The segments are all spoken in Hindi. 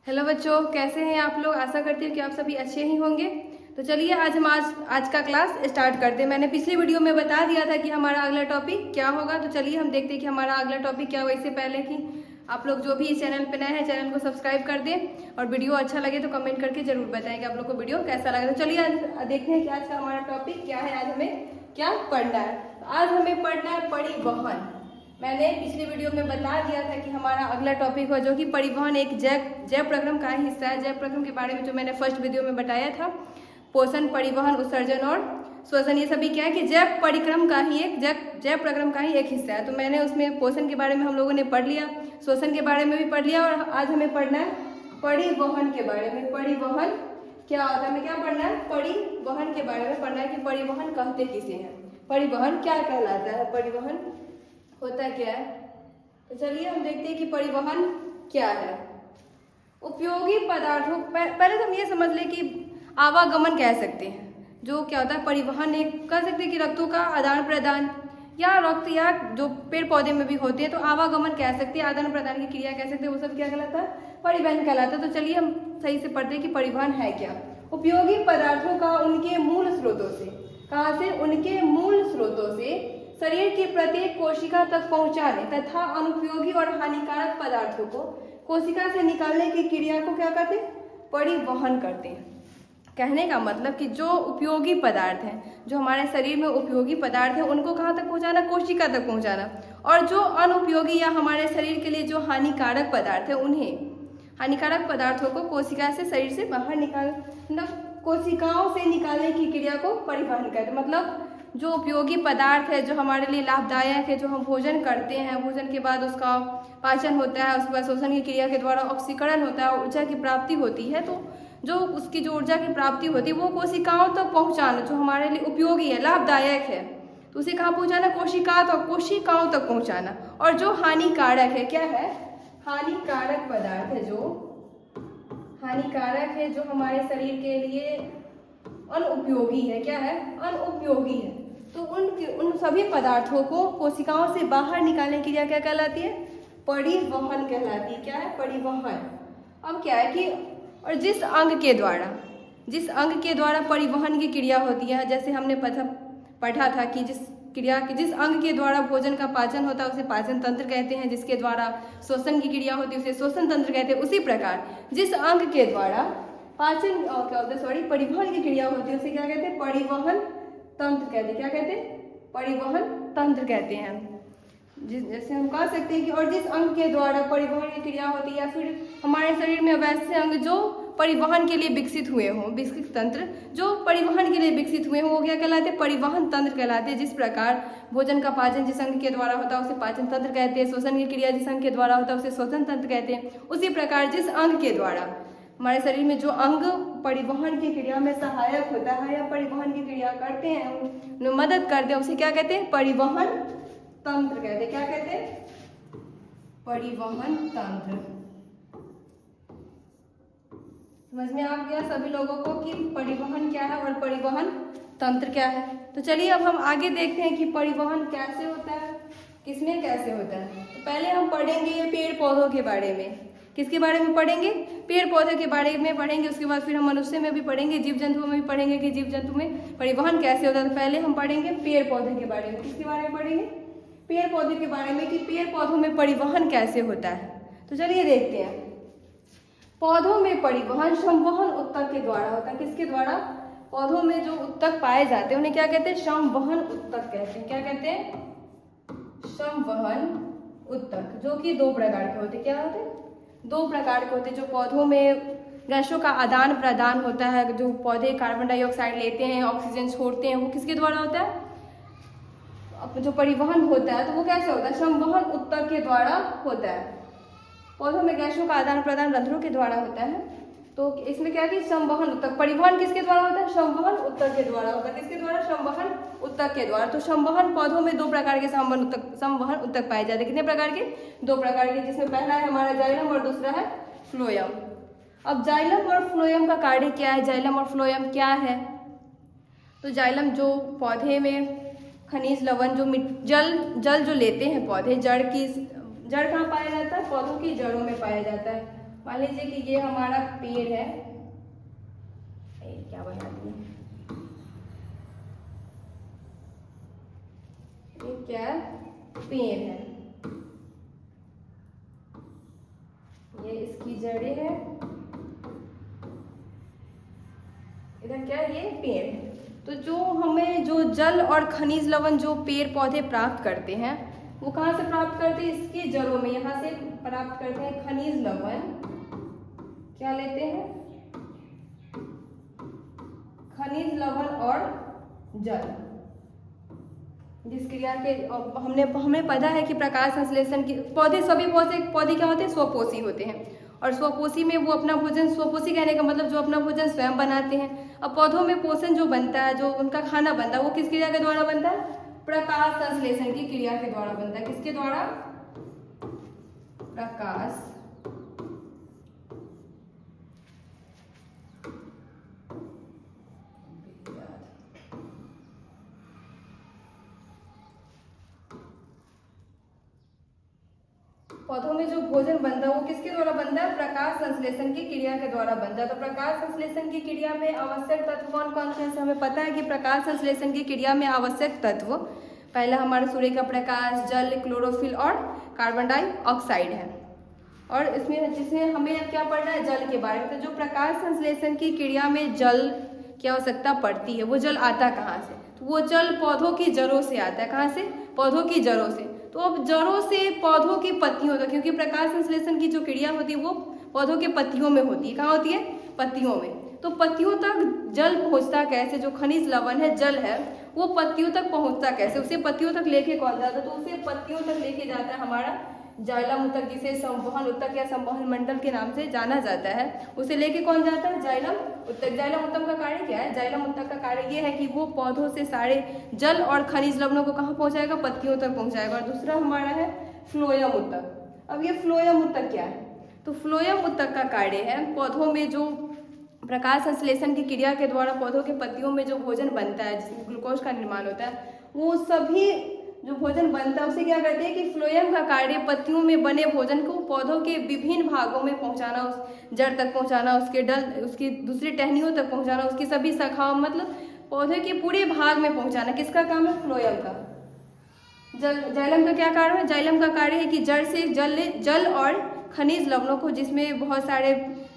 हेलो बच्चों, कैसे हैं आप लोग। आशा करती हूँ कि आप सभी अच्छे ही होंगे। तो चलिए आज हम आज का क्लास स्टार्ट करते हैं। मैंने पिछली वीडियो में बता दिया था कि हमारा अगला टॉपिक क्या होगा। तो चलिए हम देखते हैं कि हमारा अगला टॉपिक क्या होगा। इससे पहले कि आप लोग जो भी इस चैनल पर नए हैं, चैनल को सब्सक्राइब कर दें और वीडियो अच्छा लगे तो कमेंट करके जरूर बताएं कि आप लोग को वीडियो कैसा लगा। तो चलिए आज देखते हैं कि आज का हमारा टॉपिक क्या है, आज हमें क्या पढ़ना है। आज हमें पढ़ना है परिवहन। मैंने पिछली वीडियो में बता दिया था कि हमारा अगला टॉपिक हो जो कि परिवहन एक जैव प्रक्रम का हिस्सा है। जैव प्रक्रम के बारे में जो मैंने फर्स्ट वीडियो में बताया था, पोषण, परिवहन, उत्सर्जन और श्वसन, ये सभी क्या है कि जैव परिक्रम का ही एक जैव प्रक्रम का ही एक हिस्सा है। तो मैंने उसमें पोषण के बारे में हम लोगों ने पढ़ लिया, श्वसन के बारे में भी पढ़ लिया और आज हमें पढ़ना है परिवहन के बारे में। परिवहन क्या होता है, हमें क्या पढ़ना है, परिवहन के बारे में पढ़ना है कि परिवहन कहते किसे हैं, परिवहन क्या कहलाता है, परिवहन होता क्या है। तो चलिए हम देखते हैं कि परिवहन क्या है। उपयोगी पदार्थों, पहले तो हम ये समझ लें कि आवागमन कह सकते हैं। जो क्या होता है परिवहन, एक कह सकते हैं कि रक्तों का आदान प्रदान या रक्त या जो पेड़ पौधे में भी होते हैं तो आवागमन कह सकते हैं, आदान प्रदान की क्रिया कह सकते हैं, वो सब क्या कहलाता है, परिवहन कहलाता है। तो चलिए हम सही से पढ़ते हैं कि परिवहन है क्या। उपयोगी पदार्थों का उनके मूल स्रोतों से, कहाँ से, उनके मूल स्रोतों से शरीर की प्रत्येक कोशिका तक पहुंचाने तथा अनुपयोगी और हानिकारक पदार्थों को कोशिका से निकालने की क्रिया को क्या कहते हैं, परिवहन करते हैं। कहने का मतलब कि जो उपयोगी पदार्थ हैं, जो हमारे शरीर में उपयोगी पदार्थ हैं, उनको कहाँ तक पहुंचाना, कोशिका तक पहुंचाना। और जो अनुपयोगी या हमारे शरीर के लिए जो हानिकारक पदार्थ है, उन्हें, हानिकारक पदार्थों को कोशिका से, शरीर से बाहर निकालना, कोशिकाओं से निकालने की क्रिया को परिवहन कहते हैं। मतलब जो उपयोगी पदार्थ है, जो हमारे लिए लाभदायक है, जो हम भोजन करते हैं, भोजन के बाद उसका पाचन होता है, उसके बाद श्वसन की क्रिया के द्वारा ऑक्सीकरण होता है, ऊर्जा की प्राप्ति होती है। तो जो उसकी जो ऊर्जा की प्राप्ति होती है वो कोशिकाओं तक पहुंचाना, जो हमारे लिए उपयोगी है, लाभदायक है, तो उसे कहाँ पहुंचाना, कोशिकाओं तक पहुंचाना। और जो हानिकारक है, क्या है, हानिकारक पदार्थ है, जो हानिकारक है, जो हमारे शरीर के लिए अनुपयोगी है, क्या है, अनुपयोगी है, तो उन सभी पदार्थों को कोशिकाओं से बाहर निकालने की क्रिया क्या कहलाती है, परिवहन कहलाती है। क्या है, परिवहन। अब क्या है कि और जिस अंग के द्वारा परिवहन की क्रिया होती है, जैसे हमने पढ़ा था कि जिस अंग के द्वारा भोजन का पाचन होता है उसे पाचन तंत्र कहते हैं, जिसके द्वारा श्वसन की क्रिया होती है उसे श्वसन तंत्र कहते हैं। उसी प्रकार जिस अंग के द्वारा परिवहन की क्रिया होती है उसे क्या कहते हैं, परिवहन तंत्र कहते हैं। क्या कहते हैं, परिवहन तंत्र कहते हैं। जैसे हम कह सकते हैं कि और जिस अंग के द्वारा परिवहन की क्रिया होती है, या फिर हमारे शरीर में वैसे अंग जो परिवहन के लिए विकसित हुए हों, विकसित तंत्र जो परिवहन के लिए विकसित हुए हों, वो क्या कहलाते हैं, परिवहन तंत्र कहलाते हैं। जिस प्रकार भोजन का पाचन जिस अंग के द्वारा होता है उसे पाचन तंत्र कहते हैं, श्वसन की क्रिया जिस अंग के द्वारा होता है उसे श्वसन तंत्र कहते हैं। उसी प्रकार जिस अंग के द्वारा, हमारे शरीर में जो अंग परिवहन की क्रिया में सहायक होता है या परिवहन की क्रिया करते हैं, मदद करते हैं, उसे क्या कहते हैं, परिवहन तंत्र कहते हैं। क्या कहते हैं, परिवहन तंत्र। समझ में आ गया सभी लोगों को कि परिवहन क्या है और परिवहन तंत्र क्या है। तो चलिए अब हम आगे देखते हैं कि परिवहन कैसे होता है, किसमें कैसे होता है। तो पहले हम पढ़ेंगे पेड़ पौधों के बारे में। किसके बारे में पढ़ेंगे, पेड़ पौधे के बारे में पढ़ेंगे। उसके बाद फिर हम मनुष्य में भी पढ़ेंगे, जीव जंतुओं में भी पढ़ेंगे कि जीव जंतु में परिवहन कैसे होता है। तो पहले हम पढ़ेंगे पेड़ पौधे के बारे में। किसके बारे में पढ़ेंगे, पेड़ पौधे के बारे में कि पेड़ पौधों में परिवहन कैसे होता है। तो चलिए देखते हैं। पौधों में परिवहन संवहन उत्तक के द्वारा होता है। किसके द्वारा, पौधों में जो उत्तक पाए जाते हैं उन्हें क्या कहते हैं, संवहन उत्तक कहते हैं। क्या कहते हैं, संवहन उत्तक, जो कि दो प्रकार के होते हैं। क्या होते हैं, दो प्रकार के होते हैं। जो पौधों में गैसों का आदान प्रदान होता है, जो पौधे कार्बन डाइऑक्साइड लेते हैं, ऑक्सीजन छोड़ते हैं, वो किसके द्वारा होता है, जो परिवहन होता है तो वो कैसे होता है, संवहन उत्तक के द्वारा होता है। पौधों में गैसों का आदान प्रदान रंध्रों के द्वारा होता है। तो इसमें क्या है कि संवहन उत्तक, परिवहन किसके द्वारा होता है, संवहन उत्तक के द्वारा होता है। किसके द्वारा, संवहन उत्तक के द्वारा। तो संवहन पौधों में दो प्रकार के संवहन उत्तक पाए जाते हैं। कितने प्रकार के, दो प्रकार के, जिसमें पहला है हमारा जाइलम और दूसरा है फ्लोएम। अब जाइलम और फ्लोएम का कार्य क्या है, जाइलम और फ्लोएम क्या है। तो जाइलम जो पौधे में खनिज लवण, जो जल जो लेते हैं पौधे, जड़ कहाँ पाया जाता है, पौधों की जड़ों में पाया जाता है। मान लीजिए कि ये हमारा पेड़ है, क्या बना दिया, ये क्या पेड़ है, ये इसकी जड़ें हैं, इधर क्या ये पेड़ है। तो जो हमें जो जल और खनिज लवण जो पेड़ पौधे प्राप्त करते हैं वो कहाँ से प्राप्त करते हैं, इसकी जड़ों में, यहाँ से प्राप्त करते हैं खनिज लवण। क्या लेते हैं, खनिज लवण और जल। जिस क्रिया के हमें पता है कि प्रकाश संश्लेषण की पौधे, सभी पौधे क्या होते हैं, स्वपोषी होते हैं, और स्वपोषी में वो अपना भोजन, स्वपोषी कहने का मतलब जो अपना भोजन स्वयं बनाते हैं। अब पौधों में पोषण जो बनता है, जो उनका खाना बनता है, वो किस क्रिया के द्वारा बनता है, प्रकाश संश्लेषण की क्रिया के द्वारा बनता है। किसके द्वारा, प्रकाश पौधों में जो भोजन बनता है वो किसके द्वारा बनता है, प्रकाश संश्लेषण की क्रिया के द्वारा बनता है। तो प्रकाश संश्लेषण की क्रिया में आवश्यक तत्व कौन कौन से हैं, हमें पता है कि प्रकाश संश्लेषण की क्रिया में आवश्यक तत्व पहला हमारा सूर्य का प्रकाश, जल, क्लोरोफिल और कार्बन डाइऑक्साइड है। और इसमें जिसमें हमें क्या पढ़ना है, जल के बारे में। तो जो प्रकाश संश्लेषण की क्रिया में जल की आवश्यकता पड़ती है, वो जल आता कहाँ से, तो वो जल पौधों की जड़ों से आता है। कहाँ से, पौधों की जड़ों से। तो अब जड़ों से पौधों की पत्तियों तक, क्योंकि प्रकाश संश्लेषण की जो क्रिया होती है वो पौधों के पत्तियों में होती है। कहाँ होती है, पत्तियों में। तो पत्तियों तक जल पहुँचता कैसे, जो खनिज लवण है, जल है, वो पत्तियों तक पहुँचता कैसे, उसे पत्तियों तक लेके कौन जाता है, तो उसे पत्तियों तक लेके जाता है हमारा जाइलम उत्तक, जिसे संवहन उत्तक या संवहन मंडल के नाम से जाना जाता है। उसे लेके कौन जाता है, जाइलम उत्तक। जाइलम उत्तक का कार्य क्या है, जाइलम उत्तक का कार्य ये है कि वो पौधों से सारे जल और खनिज लवणों को कहाँ पहुंचाएगा, पत्तियों तक पहुंचाएगा। और दूसरा हमारा है फ्लोएम उत्तक। अब ये फ्लोएम उत्तक क्या है, तो फ्लोएम उत्तक का कार्य है पौधों में जो प्रकाश संश्लेषण की क्रिया के द्वारा पौधों के पत्तियों में जो भोजन बनता है, जिसमें ग्लूकोज का निर्माण होता है, वो सभी जो भोजन बनता है उसे क्या करते हैं कि फ्लोएम का कार्य पत्तियों में बने भोजन को पौधों के विभिन्न भागों में पहुंचाना, उस जड़ तक पहुंचाना, उसके डल, उसकी दूसरी टहनियों तक पहुंचाना, उसकी सभी शाखाओं, मतलब पौधे के पूरे भाग में पहुंचाना। किसका काम है, फ्लोएम का। जाइलम का क्या कार्य है, जाइलम का कार्य है कि जड़ से जल और खनिज लवणों को, जिसमें बहुत सारे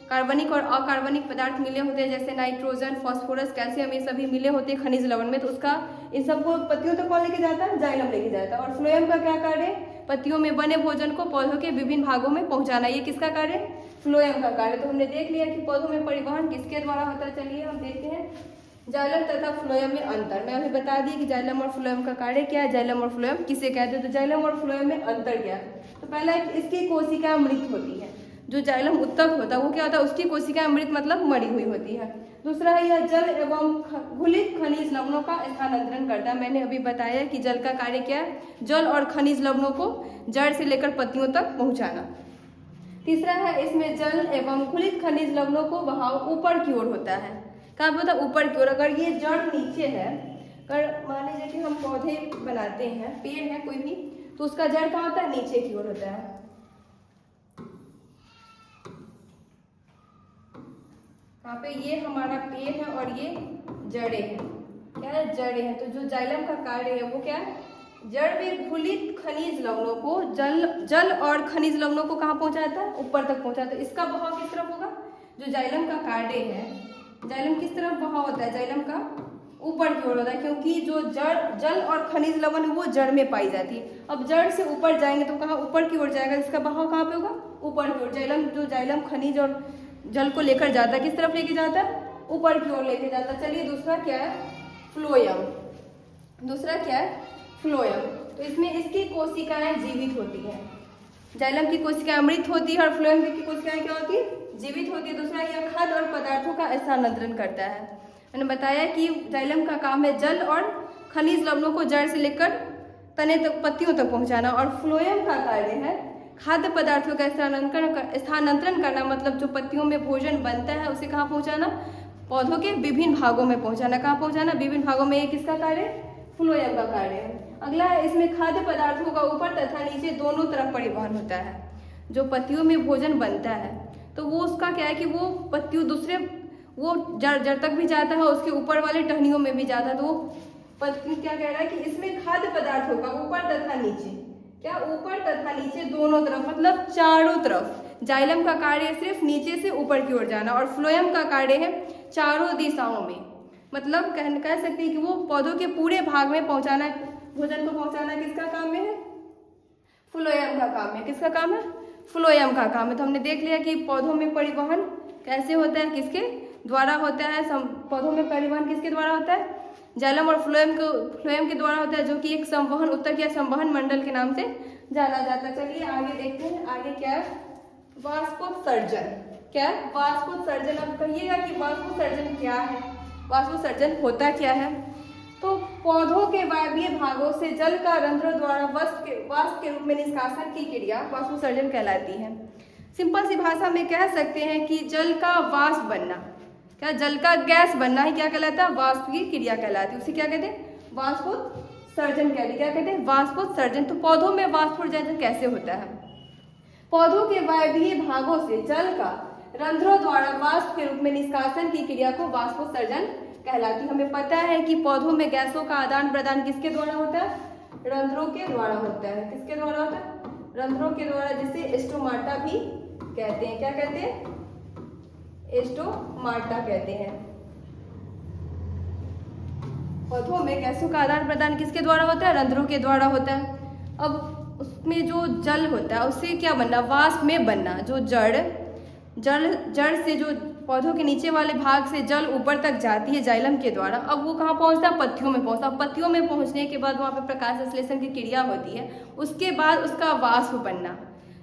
कार्बनिक और अकार्बनिक पदार्थ मिले होते हैं, जैसे नाइट्रोजन, फास्फोरस, कैल्शियम, ये सभी मिले होते हैं खनिज लवण में। तो उसका इन सबको पत्तियों तक कौन लेके जाता है, जाइलम लेके जाता है। और फ्लोएम का क्या कार्य है, पत्तियों में बने भोजन को पौधों के विभिन्न भागों में पहुंचाना। ये किसका कार्य है, फ्लोएम का कार्य। तो हमने देख लिया कि पौधों में परिवहन किसके द्वारा होता है। चलिए हम देखते हैं जाइलम तथा फ्लोएम में अंतर। मैं अभी बता दी कि जाइलम और फ्लोएम का कार्य क्या है, जाइलम और फ्लोएम किसे कहते हैं। तो जाइलम और फ्लोएम में अंतर क्या है, तो पहला इसकी कोशिका मृत होती है। जो जाइलम उत्तक होता है वो क्या होता है, उसकी कोशिका मृत मतलब मरी हुई होती है। दूसरा है यह जल एवं घुलित खनिज लवणों का स्थानांतरण करता है। मैंने अभी बताया कि जल का कार्य क्या है, जल और खनिज लवणों को जड़ से लेकर पत्तियों तक पहुंचाना। तीसरा है इसमें जल एवं घुलित खनिज लवणों को बहाव ऊपर की ओर होता है। कहाँ पे होता है, ऊपर की ओर। अगर ये जड़ नीचे है, अगर मान लीजिए कि हम पौधे बनाते हैं, पेड़ है कोई भी, तो उसका जड़ कहाँ होता है, नीचे की ओर होता है। यहाँ पे ये हमारा पेड़ है और ये जड़ें हैं, क्या है, जड़ें हैं। तो जो जाइलम का कार्य है वो क्या है, जड़ में घुलित खनिज लवणों को जल और खनिज लवणों को कहाँ पहुंचाता है, ऊपर तक पहुंचाता है। इसका बहाव किस तरफ होगा, जो जाइलम का कार्य है, जाइलम किस तरफ बहाव होता है, जाइलम का ऊपर की ओर होता है, क्योंकि जो जल और खनिज लवण है वो जड़ में पाई जाती है। अब जड़ से ऊपर जाएंगे तो कहाँ, ऊपर की ओर जाएगा, इसका बहाव कहाँ पे होगा, ऊपर की ओर। जाइलम खनिज और जल को लेकर जाता है, किस तरफ लेके जाता है, ऊपर की ओर लेके जाता है। चलिए दूसरा क्या है, फ्लोएम। दूसरा क्या है, फ्लोएम। तो इसमें इसकी कोशिकाएं जीवित होती हैं। जाइलम की कोशिकाएं मृत होती है और फ्लोएम की कोशिकाएं क्या होती है, जीवित होती है। दूसरा यह खाद्य और पदार्थों का स्थानांतरण करता है। मैंने बताया कि जाइलम का काम है जल और खनिज लवणों को जड़ से लेकर तने तक, पत्तियों तक पहुंचाना। और फ्लोएम का कार्य है खाद्य पदार्थों का स्थानांतरण करना, मतलब जो पत्तियों में भोजन बनता है उसे कहाँ पहुंचाना, पौधों के विभिन्न भागों में पहुंचाना। कहाँ पहुंचाना, विभिन्न भागों में। ये किसका कार्य है, फ्लोएम का कार्य है। अगला है इसमें खाद्य पदार्थों का ऊपर तथा नीचे दोनों तरफ परिवहन होता है। जो पत्तियों में भोजन बनता है, तो वो उसका क्या है कि वो पत्तियों दूसरे वो जड़ तक भी जाता है, उसके ऊपर वाले टहनियों में भी जाता है। तो वो पत्ती क्या कह रहा है कि इसमें खाद्य पदार्थ होगा ऊपर तथा नीचे, क्या ऊपर तथा नीचे दोनों तरफ, मतलब चारों तरफ। जाइलम का कार्य सिर्फ नीचे से ऊपर की ओर जाना और फ्लोएम का कार्य है चारों दिशाओं में। मतलब कह सकते हैं कि वो पौधों के पूरे भाग में पहुंचाना, भोजन को पहुंचाना किसका काम में है? फ्लोएम का काम है। किसका काम है? फ्लोएम का काम है। तो हमने देख लिया कि पौधों में परिवहन कैसे होता है, किसके द्वारा होता है। पौधों में परिवहन किसके द्वारा होता है? जाइलम और फ्लोएम के द्वारा होता है, जो कि एक संवहन उत्तक या संवहन मंडल के नाम से जाना जाता है। चलिए आगे देखते हैं, आगे क्या है? वाष्पोत्सर्जन। क्या है? वाष्पोत्सर्जन। अब कहिएगा कि वाष्पोत्सर्जन क्या है, वाष्पोत्सर्जन होता क्या है? तो पौधों के वायवीय भागों से जल का रंध्रों द्वारा वाष्प के रूप में निष्कासन की क्रिया वाष्पोत्सर्जन कहलाती है। सिंपल सी भाषा में कह सकते हैं कि जल का वाष्प बनना, क्या जल का गैस बनना ही क्या कहलाता है? वाष्प की क्रिया कहलाती है। उसे क्या कहते हैं? वाष्पोत्सर्जन कहते हैं। क्या कहते हैं? वाष्पोत्सर्जन। तो पौधों में वाष्पोत्सर्जन कैसे होता है? पौधों के वायवीय भागों से जल का रंध्रों द्वारा वाष्प के रूप में निष्कासन की क्रिया को वाष्पोत्सर्जन कहलाती है। हमें पता है कि पौधों में गैसों का आदान प्रदान किसके द्वारा होता है? रंध्रों के द्वारा होता है। किसके द्वारा होता है? रंध्रों के द्वारा, जिसे स्टोमाटा भी कहते हैं। क्या कहते हैं? स्टोमाटा कहते हैं। पौधों में गैसों का आदान प्रदान किसके द्वारा होता है? रंध्रों के द्वारा होता है। अब उसमें जो जल होता है उससे क्या बनना? वाष्प में बनना। जो जड़ से जो पौधों के नीचे वाले भाग से जल ऊपर तक जाती है जाइलम के द्वारा, अब वो कहाँ पहुँचता है? पत्तियों में पहुँचता। पत्तियों में पहुँचने के बाद वहाँ पे प्रकाश संश्लेषण की क्रिया होती है। उसके बाद उसका वाष्प बनना,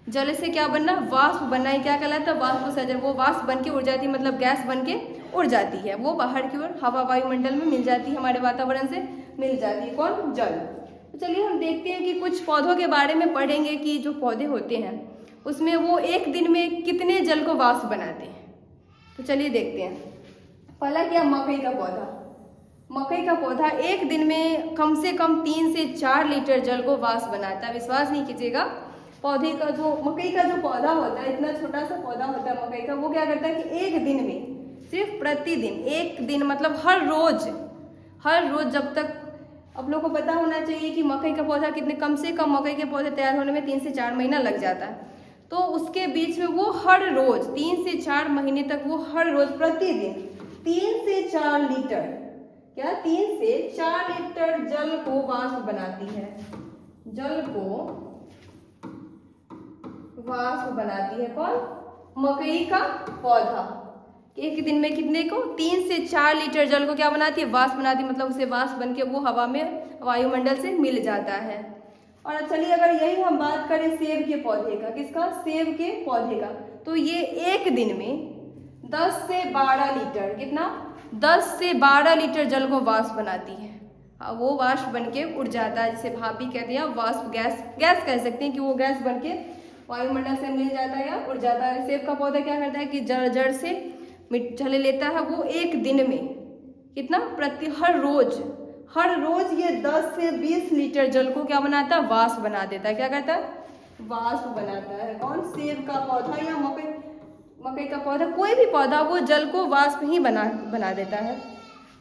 जल से क्या बनना? वाष्प बनना ही क्या कहलाता है? वाष्पोत्सर्जन। वो वाष्प बन के उड़ जाती है, मतलब गैस बन के उड़ जाती है। वो बाहर की ओर हवा वायुमंडल में मिल जाती है, हमारे वातावरण से मिल जाती है। कौन? जल। तो चलिए हम देखते हैं कि कुछ पौधों के बारे में पढ़ेंगे कि जो पौधे होते हैं उसमें वो एक दिन में कितने जल को वाष्प बनाते हैं। तो चलिए देखते हैं। पहला क्या? मकई का पौधा। मकई का पौधा एक दिन में कम से कम 3 से 4 लीटर जल को वाष्प बनाता है। विश्वास नहीं कीजिएगा, पौधे का जो मकई का जो पौधा होता है, इतना छोटा सा पौधा होता है मकई का, वो क्या करता है कि एक दिन में, सिर्फ प्रतिदिन, एक दिन मतलब हर रोज जब तक, आप लोगों को पता होना चाहिए कि मकई का पौधा कितने, कम से कम मकई के पौधे तैयार होने में 3 से 4 महीना लग जाता है। तो उसके बीच में वो हर रोज 3 से 4 महीने तक वो हर रोज प्रतिदिन 3 से 4 लीटर, क्या 3 से 4 लीटर जल को वाष्प बनाती है। जल को वाष्प बनाती है कौन? मकई का पौधा। एक दिन में कितने को? 3 से 4 लीटर जल को क्या बनाती है? वाष्प बनाती है। मतलब उसे वाष्प बन के वो हवा में, वायुमंडल से मिल जाता है। और चलिए अगर यही हम बात करें सेब के पौधे का, किसका? सेब के पौधे का, तो ये एक दिन में 10 से 12 लीटर, कितना? 10 से 12 लीटर जल को वाष्प बनाती है। वो वाष्प बन के उड़ जाता है, जिसे भाप भी कहते हैं, वाष्प गैस कह सकते हैं कि वो गैस बन के वायुमंडल से मिल जाता है या उड़ जाता है। सेब का पौधा क्या करता है कि जड़ से जल लेता है। वो एक दिन में कितना? हर रोज ये 10 से 20 लीटर जल को क्या बनाता है? वाष्प बना देता है। क्या करता है? वाष्प बनाता है। कौन? सेब का पौधा या मकई का पौधा, कोई भी पौधा वो जल को वाष्प ही बना देता है।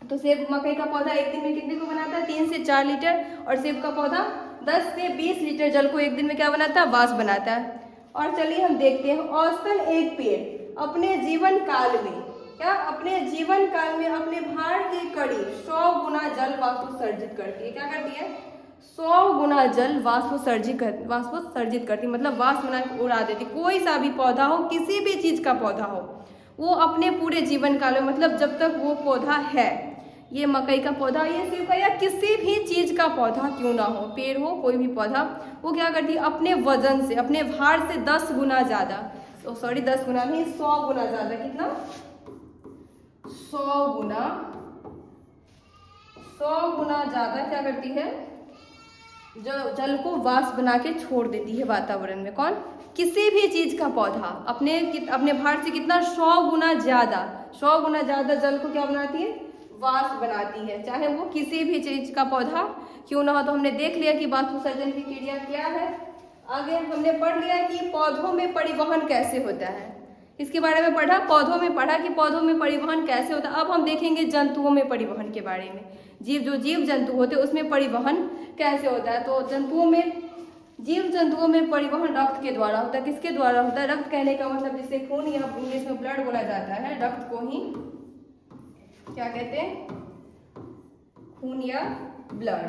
तो मकई का पौधा एक दिन में कितने को बनाता है? 3 से 4 लीटर। और सेब का पौधा 10 से 20 लीटर जल को एक दिन में क्या बनाता है? वाष्प बनाता है। और चलिए हम देखते हैं, औसतन एक पेड़ अपने जीवन काल में, क्या अपने जीवन काल में अपने भार के करीब 100 गुना जल वाष्पोत्सर्जित करती है। क्या करती है? 100 गुना जल वाष्पोत्सर्जित करती, मतलब वाष्प बना उड़ा देती। कोई सा भी पौधा हो, किसी भी चीज का पौधा हो, वो अपने पूरे जीवन काल में, मतलब जब तक वो पौधा है, ये मकई का पौधा, ये सेब का, या किसी भी चीज का पौधा क्यों ना हो, पेड़ हो, कोई भी पौधा, वो क्या करती है? अपने वजन से, अपने भार से 10 गुना ज्यादा, 10 गुना नहीं, 100 गुना ज्यादा, कितना? 100 गुना ज्यादा क्या करती है? जल को वाष्प बना के छोड़ देती है वातावरण में। कौन? किसी भी चीज का पौधा अपने भार से कितना? 100 गुना ज्यादा जल को क्या बनाती है? वाष्प बनाती है, चाहे वो किसी भी चीज का पौधा क्यों ना हो। तो हमने देख लिया कि वाष्पोत्सर्जन की क्रिया क्या है। आगे हमने पढ़ लिया कि पौधों में परिवहन कैसे होता है, इसके बारे में पढ़ा, पौधों में पढ़ा कि पौधों में परिवहन कैसे होता है। अब हम देखेंगे जंतुओं में परिवहन के बारे में, जीव जंतु होते हैं उसमें परिवहन कैसे होता है। तो जीव जंतुओं में परिवहन रक्त के द्वारा होता है। किसके द्वारा होता है? रक्त कहने का मतलब जिसे खून या इंग्लिश में ब्लड बोला जाता है, रक्त को ही क्या कहते हैं? खून या ब्लड,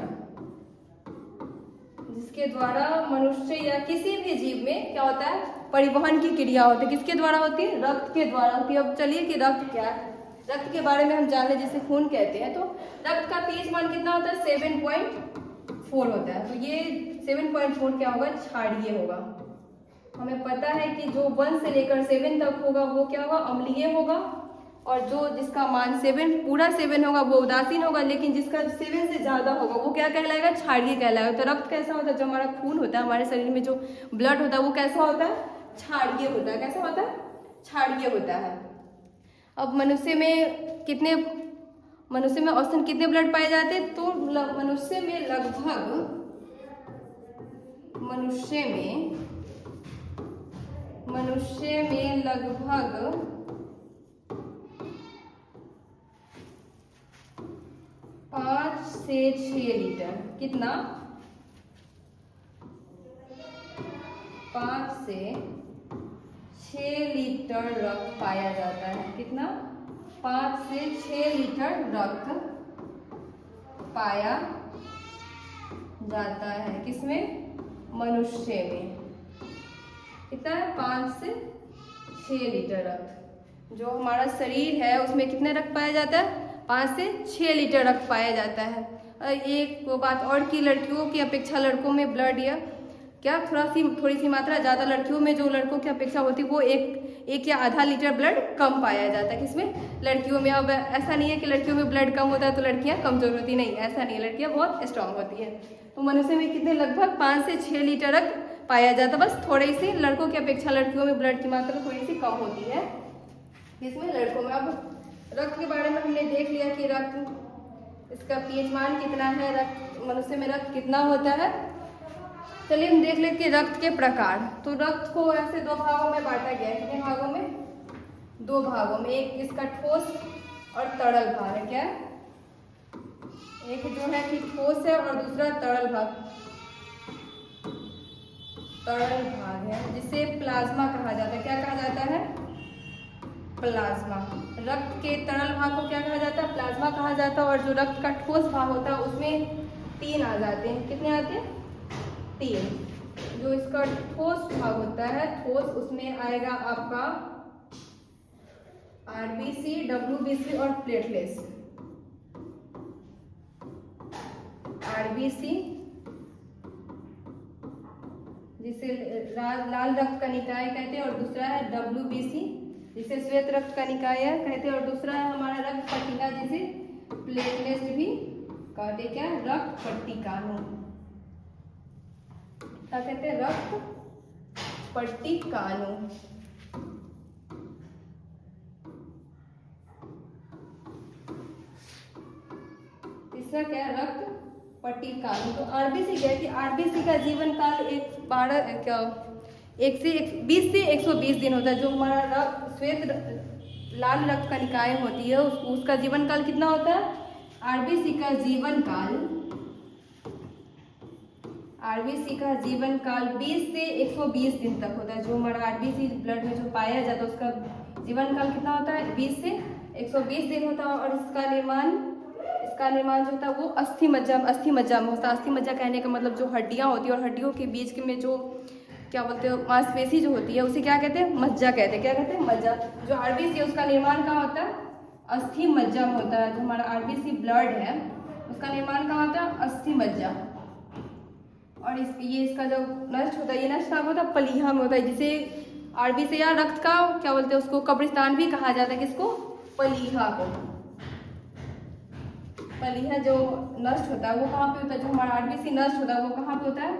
जिसके द्वारा मनुष्य या किसी भी जीव में क्या होता है? परिवहन की क्रिया होती है। किसके द्वारा होती है? रक्त के द्वारा होती है। अब चलिए कि रक्त क्या है, रक्त के बारे में हम जान लें, जिसे खून कहते हैं। तो रक्त का पीएच मान कितना होता है? 7.4 होता है। तो ये 7.4 क्या होगा? क्षारीय होगा। हमें पता है कि जो 1 से लेकर 7 तक होगा वो क्या होगा? अम्लीय होगा, और जो जिसका मान 7 पूरा 7 होगा वो उदासीन होगा, लेकिन जिसका 7 से ज्यादा होगा वो क्या कहलाएगा? क्षारीय कहलाएगा। तो रक्त कैसा होता है? जो हमारा खून होता है, हमारे शरीर में जो ब्लड होता है वो कैसा होता है? क्षारीय होता है। कैसा होता है? क्षारीय होता है। अब मनुष्य में औसतन कितने ब्लड पाए जाते हैं? तो मनुष्य में लगभग 5 से 6 लीटर। कितना? 5 से 6 लीटर रक्त पाया जाता है। कितना? 5 से 6 लीटर रक्त पाया जाता है। किसमें? मनुष्य में। कितना है? 5 से 6 लीटर रक्त। जो हमारा शरीर है उसमें कितने रक्त पाया जाता है? 5 से 6 लीटर रक्त पाया जाता है। एक बात और की लड़कियों की अपेक्षा लड़कों में ब्लड या क्या थोड़ी सी मात्रा ज़्यादा, लड़कियों में जो लड़कों की अपेक्षा होती है वो एक या आधा लीटर ब्लड कम पाया जाता है। किसमें? लड़कियों में। अब ऐसा नहीं है कि लड़कियों में ब्लड कम होता है तो लड़कियां कमजोर होती, नहीं, ऐसा नहीं है, लड़कियां बहुत स्ट्रांग होती है। तो मनुष्य में कितने? लगभग 5 से 6 लीटर रक्त पाया जाता है। बस थोड़ी सी लड़कों की अपेक्षा लड़कियों में ब्लड की मात्रा थोड़ी सी कम होती है, इसमें लड़कों में। अब रक्त के बारे में हमने देख लिया कि रक्त, इसका पीएच मान कितना है, रक्त मनुष्य में रक्त कितना होता है। चलिए हम देख लेते कि रक्त के प्रकार। तो रक्त को ऐसे 2 भागों में बांटा गया है। कितने भागों में? 2 भागों में। एक इसका ठोस और तरल भाग है। क्या? एक जो है कि ठोस है और दूसरा तरल भाग है, जिसे प्लाज्मा कहा जाता है। क्या कहा जाता है? प्लाज्मा। रक्त के तरल भाग को क्या कहा जाता है? प्लाज्मा कहा जाता है। और जो रक्त का ठोस भाग होता है उसमें 3 आ जाते हैं। कितने आते हैं? 3। जो इसका ठोस भाग होता है, ठोस, उसमें आएगा आपका आरबीसी, डब्ल्यूबीसी और प्लेटलेट्स। आरबीसी जिसे लाल रक्त कणिकाएं कहते हैं, और दूसरा है डब्ल्यूबीसी जिसे श्वेत रक्त कणिकाएं कहते हैं, और दूसरा है हमारा रक्त पट्टिका जिसे प्लेटलेट्स भी कहते हैं। क्या? रक्त पट्टिकाणु। क्या कहते हैं? रक्त पट्टिकाणु। तीसरा क्या है? रक्त पट्टिकाणु। तो आरबीसी क्या है कि आरबीसी का जीवन काल 20 से 120 दिन होता है। जो हमारा श्वेत लाल रक्त कणिकाएं होती है उसका जीवन काल कितना होता है? आरबीसी का जीवन काल 20 से 120 दिन तक होता है। जो हमारा आरबीसी ब्लड में जो पाया जाता है उसका जीवन काल कितना होता है? 20 से 120 दिन होता है। और इसका निर्माण जो होता है वो अस्थि मज्जा में होता है। अस्थि मज्जा कहने का मतलब जो हड्डियां होती है और हड्डियों के बीच में जो क्या बोलते हैं मांसपेशी जो होती है उसे क्या कहते हैं? मज्जा कहते हैं। क्या कहते हैं? मज्जा। जो आरबीसी है उसका निर्माण कहाँ होता है? अस्थि मज्जा में होता है। जो हमारा आरबीसी ब्लड है उसका निर्माण कहाँ होता है? अस्थि मज्जा। और ये इसका जो नष्ट होता है, ये नष्ट कहाँ होता है? पलीहा में होता है, जिसे आरबीसी या रक्त का क्या बोलते हैं उसको कब्रिस्तान भी कहा जाता है। किसको? पलीहा को। पलीहा जो नष्ट होता है वो कहाँ पे होता है? जो हमारा आरबीसी नष्ट होता है वो कहाँ पे होता है?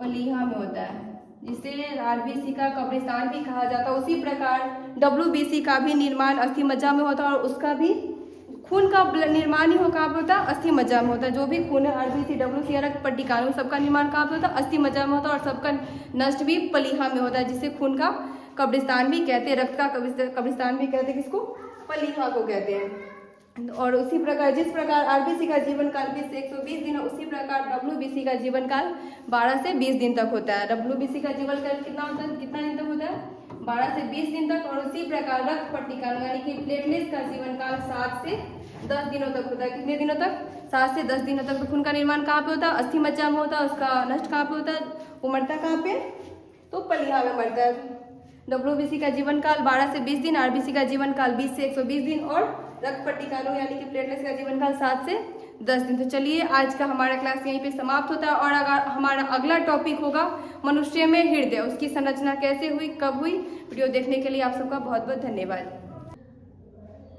पलीहा में होता है, जिसे आरबीसी का कब्रिस्तान भी कहा जाता है। उसी प्रकार डब्ल्यूबीसी का भी निर्माण अस्थि मज्जा में होता है, और उसका भी खून का निर्माण ही कहाँ पे होता है? अस्थि मज्जा में होता है। जो भी खून है आरबीसी, डब्ल्यूबीसी, रक्त पट्टिकाणु, सबका निर्माण कहाँ पे होता है? अस्थि मज्जा में होता है। और सबका नष्ट भी पलीहा में होता है, जिससे खून का कब्रिस्तान भी कहते हैं, रक्त का कब्रिस्तान भी कहते हैं, किसको? पलीहा को कहते हैं। और उसी प्रकार जिस प्रकार आरबीसी का जीवन काल 20 से 120 दिन है, उसी प्रकार डब्ल्यूबीसी का जीवन काल 12 से 20 दिन तक होता है। डब्ल्यूबीसी का जीवन काल कितना होता है, कितना दिन तक होता है? 12 से 20 दिन तक। और उसी प्रकार रक्त पट्टिका यानी कि प्लेटलेट्स का जीवन काल 7 से 10 दिनों तक होता है। कितने दिनों तक? 7 से 10 दिनों तक। तो खून का निर्माण कहाँ पे होता है? अस्थि मज्जा में होता है। उसका नष्ट कहाँ पे होता है? वो मरता कहाँ पे? तो पलीहा में मरता है। डब्ल्यूबीसी का जीवन काल 12 से 20 दिन, आरबीसी का जीवन काल 20 से 120 दिन और रक्त पट्टिकाओं यानी कि प्लेटलेट्स का जीवन काल 7 से 10 दिन। तो चलिए आज का हमारा क्लास यहीं पे समाप्त होता है और अगर हमारा अगला टॉपिक होगा मनुष्य में हृदय, उसकी संरचना कैसे हुई, कब हुई। वीडियो देखने के लिए आप सबका बहुत बहुत धन्यवाद।